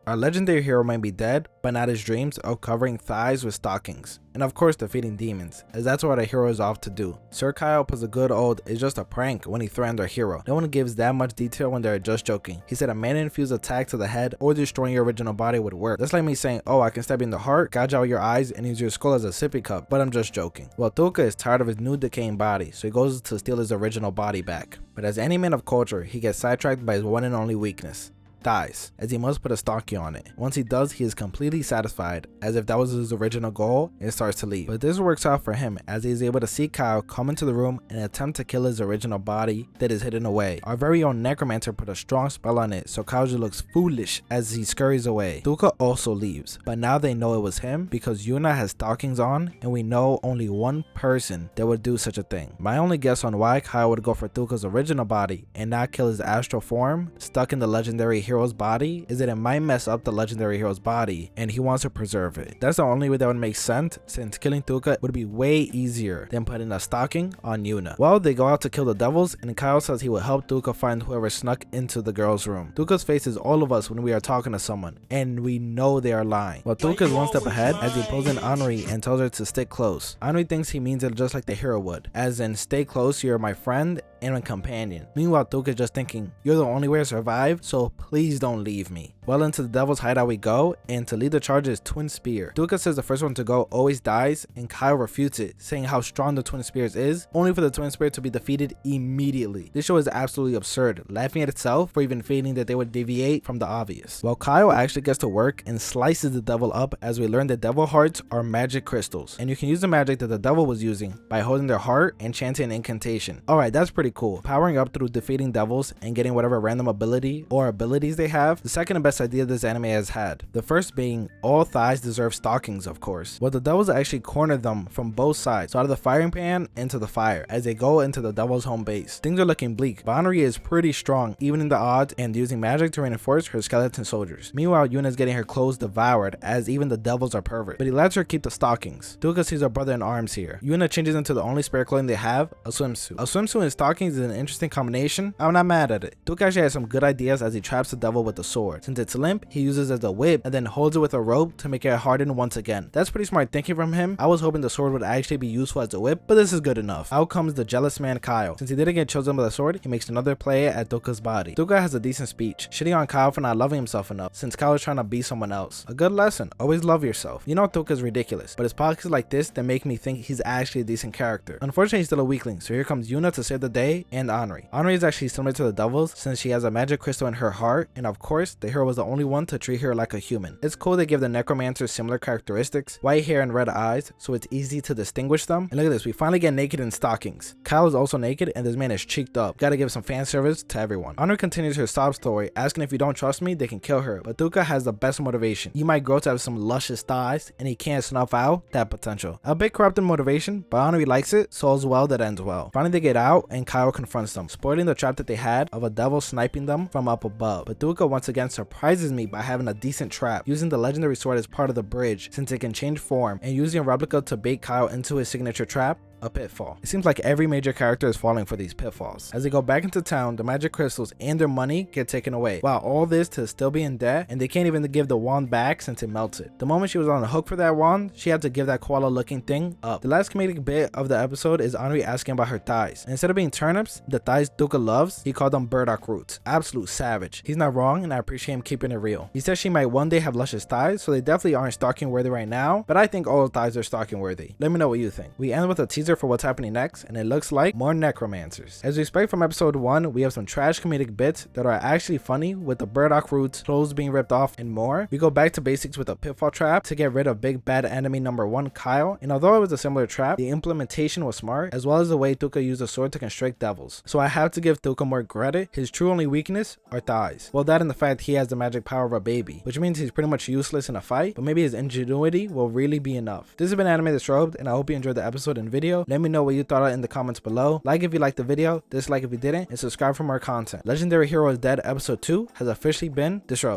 Our legendary hero might be dead, but not his dreams of covering thighs with stockings. And of course defeating demons, as that's what our hero is off to do. Sir Kyle puts a good old "it's just a prank" when he threatened our hero. No one gives that much detail when they're just joking. He said a man-infused attack to the head or destroying your original body would work. That's like me saying, oh, I can stab you in the heart, gouge out your eyes, and use your skull as a sippy cup, but I'm just joking. Well, Tuca is tired of his new decaying body, so he goes to steal his original body back. But as any man of culture, he gets sidetracked by his one and only weakness: thighs, as he must put a stocking on it. Once he does, he is completely satisfied, as if that was his original goal, and starts to leave. But this works out for him, as he is able to see Kyle come into the room and attempt to kill his original body that is hidden away. Our very own necromancer put a strong spell on it, so Kyle just looks foolish as he scurries away. Tuca also leaves, but now they know it was him because Yuna has stockings on, and we know only one person that would do such a thing. My only guess on why Kyle would go for Tuca's original body and not kill his astral form stuck in the legendary hero's body is that it might mess up the legendary hero's body and he wants to preserve it. That's the only way that would make sense, since killing Tuca would be way easier than putting a stocking on Yuna. Well, they go out to kill the devils, and Kyle says he will help Tuca find whoever snuck into the girl's room. Tuca's faces all of us when we are talking to someone, and we know they are lying. Well, Tuca is one step ahead as he pulls in Henri and tells her to stick close. Henri thinks he means it just like the hero would, as in stay close, you're my friend and my companion. Meanwhile, Tuca is just thinking, you're the only way to survive, so please don't leave me. Well, into the devil's hideout we go, and to lead the charge is Twin Spear. Tuca says the first one to go always dies, and Kyle refutes it, saying how strong the Twin Spears is, only for the Twin Spear to be defeated immediately. This show is absolutely absurd, laughing at itself for even feigning that they would deviate from the obvious. Well, Kyle actually gets to work and slices the devil up, as we learn that devil hearts are magic crystals, and you can use the magic that the devil was using by holding their heart and chanting an incantation. Alright, that's pretty cool. Powering up through defeating devils and getting whatever random ability or abilities they have, the second best idea this anime has had. The first being all thighs deserve stockings, of course. Well, the devils actually corner them from both sides, so out of the firing pan into the fire, as they go into the devil's home base. Things are looking bleak, but Henri is pretty strong, even in the odds, and using magic to reinforce her skeleton soldiers. Meanwhile, Yuna is getting her clothes devoured, as even the devils are pervert, but he lets her keep the stockings. Tuca sees her brother in arms here. Yuna changes into the only spare clothing they have, a swimsuit. A swimsuit and stockings is an interesting combination. I'm not mad at it. Tuca actually has some good ideas as he traps the devil with the sword. Since it's limp, he uses it as a whip and then holds it with a rope to make it harden once again. That's pretty smart thinking from him. I was hoping the sword would actually be useful as a whip, but this is good enough. Out comes the jealous man Kyle. Since he didn't get chosen by the sword, he makes another play at Tuca's body. Tuca has a decent speech, shitting on Kyle for not loving himself enough, since Kyle is trying to be someone else. A good lesson, always love yourself. You know Tuca's ridiculous, but his pockets like this that make me think he's actually a decent character. Unfortunately, he's still a weakling, so here comes Yuna to save the day, and Henri. Henri is actually similar to the devils, since she has a magic crystal in her heart, and of course, the hero was the only one to treat her like a human. It's cool they give the necromancer similar characteristics, white hair and red eyes, so it's easy to distinguish them. And look at this, we finally get naked in stockings. Kyle is also naked, and this man is cheeked up. Gotta give some fan service to everyone. Henri continues her sob story, asking if you don't trust me, they can kill her, but Tuca has the best motivation. He might grow to have some luscious thighs, and he can't snuff out that potential. A bit corrupted motivation, but Henri likes it, so all's well that ends well. Finally they get out, and Kyle confronts them, spoiling the trap that they had of a devil sniping them from up above. But Tuca once again surprises me by having a decent trap, using the legendary sword as part of the bridge, since it can change form, and using a replica to bait Kyle into his signature trap, a pitfall. It seems like every major character is falling for these pitfalls. As they go back into town, the magic crystals and their money get taken away. Wow, all this to still be in debt, and they can't even give the wand back since it melted. The moment she was on the hook for that wand, she had to give that koala looking thing up. The last comedic bit of the episode is Henri asking about her thighs. And instead of being turnips, the thighs Tuca loves, he called them burdock roots. Absolute savage. He's not wrong, and I appreciate him keeping it real. He says she might one day have luscious thighs, so they definitely aren't stocking worthy right now, but I think all thighs are stocking worthy. Let me know what you think. We end with a teaser for what's happening next, and it looks like more necromancers. As we expect from episode 1, we have some trash comedic bits that are actually funny, with the burdock roots, clothes being ripped off, and more. We go back to basics with a pitfall trap to get rid of big bad enemy number 1, Kyle, and although it was a similar trap, the implementation was smart, as well as the way Tuca used a sword to constrict devils. So I have to give Tuca more credit. His true only weakness are thighs. Well, that and the fact he has the magic power of a baby, which means he's pretty much useless in a fight, but maybe his ingenuity will really be enough. This has been Anime Disrobed, and I hope you enjoyed the episode and video. Let me know what you thought in the comments below. Like if you liked the video, dislike if you didn't, and subscribe for more content. Legendary Hero is Dead episode 2 has officially been disrobed.